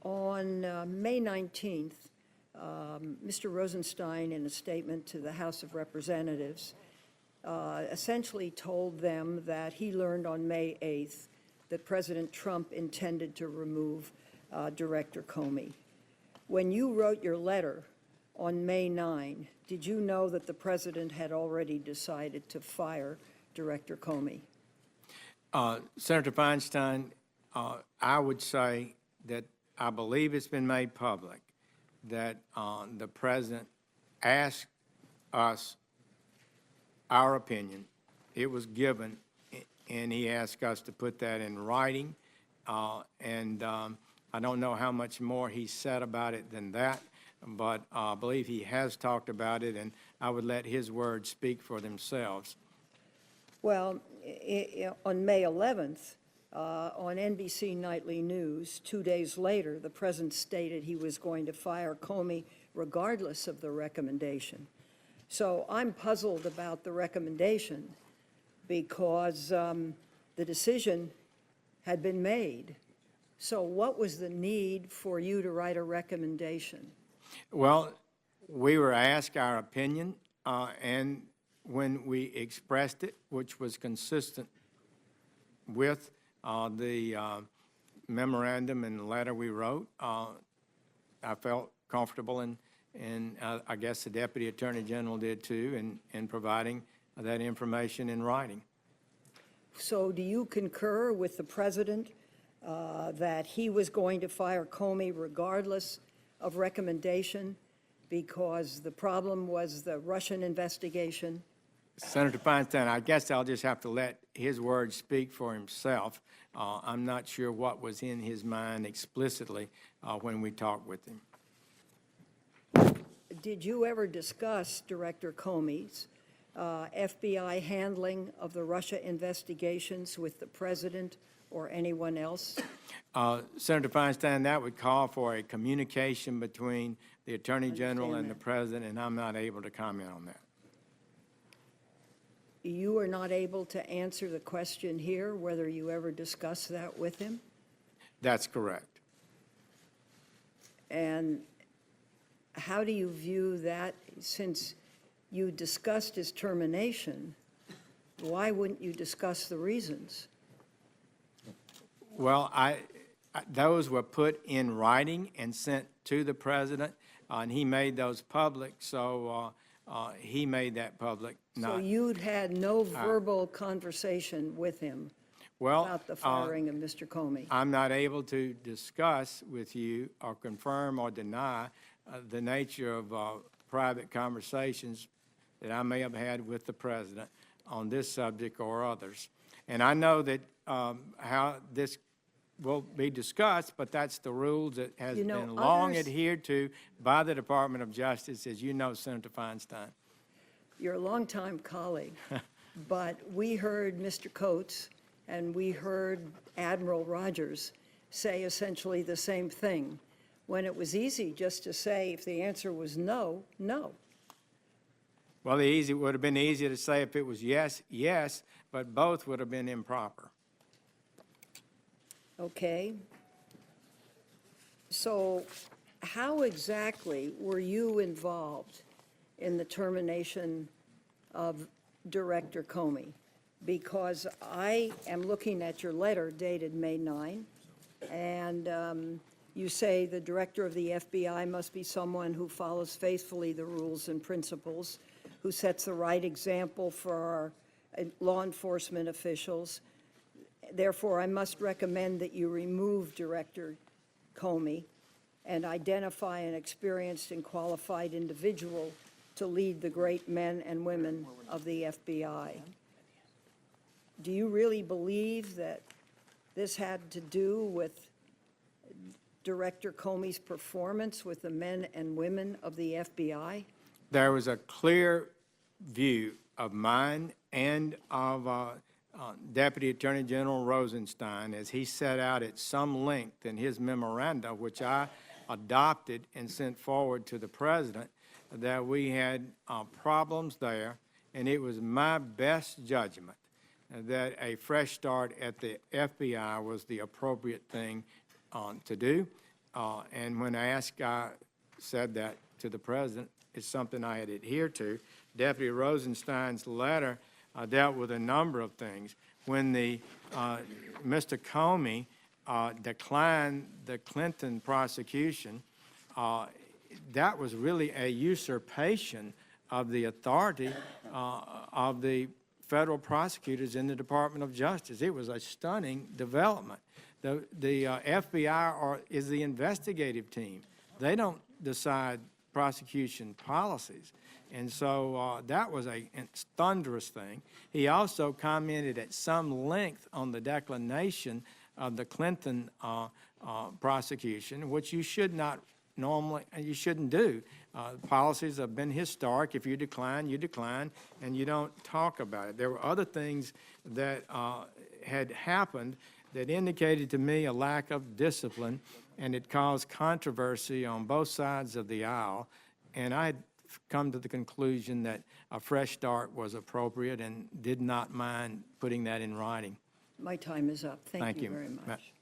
On May 19th, Mr. Rosenstein, in a statement to the House of Representatives, essentially told them that he learned on May 8th that President Trump intended to remove Director Comey. When you wrote your letter on May 9, did you know that the president had already decided to fire Director Comey? Senator Feinstein, I would say that I believe it's been made public that the president asked us our opinion. It was given, and he asked us to put that in writing. I don't know how much more he said about it than that, but I believe he has talked about it, and I would let his words speak for themselves. Well, on May 11th, on NBC Nightly News, 2 days later, the president stated he was going to fire Comey regardless of the recommendation. So I'm puzzled about the recommendation because the decision had been made. So what was the need for you to write a recommendation? Well, we were asked our opinion, and when we expressed it, which was consistent with the memorandum and the letter we wrote, I felt comfortable, and I guess the Deputy Attorney General did too, in providing that information in writing. So do you concur with the president that he was going to fire Comey regardless of recommendation because the problem was the Russian investigation? Senator Feinstein, I guess I'll just have to let his words speak for himself. I'm not sure what was in his mind explicitly when we talked with him. Did you ever discuss Director Comey's FBI handling of the Russia investigations with the president or anyone else? Senator Feinstein, that would call for a communication between the Attorney General and the President, and I'm not able to comment on that. You are not able to answer the question here, whether you ever discussed that with him? That's correct. And how do you view that, since you discussed his termination, why wouldn't you discuss the reasons? Well, those were put in writing and sent to the president, and he made those public, so he made that public. So you'd had no verbal conversation with him about the firing of Mr. Comey? I'm not able to discuss with you or confirm or deny the nature of private conversations that I may have had with the president on this subject or others. And I know that how this will be discussed, but that's the rules that has been long adhered to by the Department of Justice, as you know, Senator Feinstein. You're a longtime colleague, but we heard Mr. Coates and we heard Admiral Rogers say essentially the same thing, when it was easy just to say if the answer was no, no. Well, it would have been easier to say if it was yes, yes, but both would have been improper. Okay. So how exactly were you involved in the termination of Director Comey? Because I am looking at your letter dated May 9, and you say the director of the FBI must be someone who follows faithfully the rules and principles, who sets the right example for our law enforcement officials. Therefore, I must recommend that you remove Director Comey and identify an experienced and qualified individual to lead the great men and women of the FBI. Do you really believe that this had to do with Director Comey's performance with the men and women of the FBI? There was a clear view of mine and of Deputy Attorney General Rosenstein, as he set out at some length in his memoranda, which I adopted and sent forward to the president, that we had problems there, and it was my best judgment that a fresh start at the FBI was the appropriate thing to do. And when asked, I said that to the president. It's something I had adhered to. Deputy Rosenstein's letter dealt with a number of things. When Mr. Comey declined the Clinton prosecution, that was really a usurpation of the authority of the federal prosecutors in the Department of Justice. It was a stunning development. The FBI is the investigative team. They don't decide prosecution policies. And so that was a thunderous thing. He also commented at some length on the declination of the Clinton prosecution, which you should not normally, and you shouldn't do. Policies have been historic. If you decline, and you don't talk about it. There were other things that had happened that indicated to me a lack of discipline, and it caused controversy on both sides of the aisle. And I had come to the conclusion that a fresh start was appropriate and did not mind putting that in writing. My time is up. Thank you very much.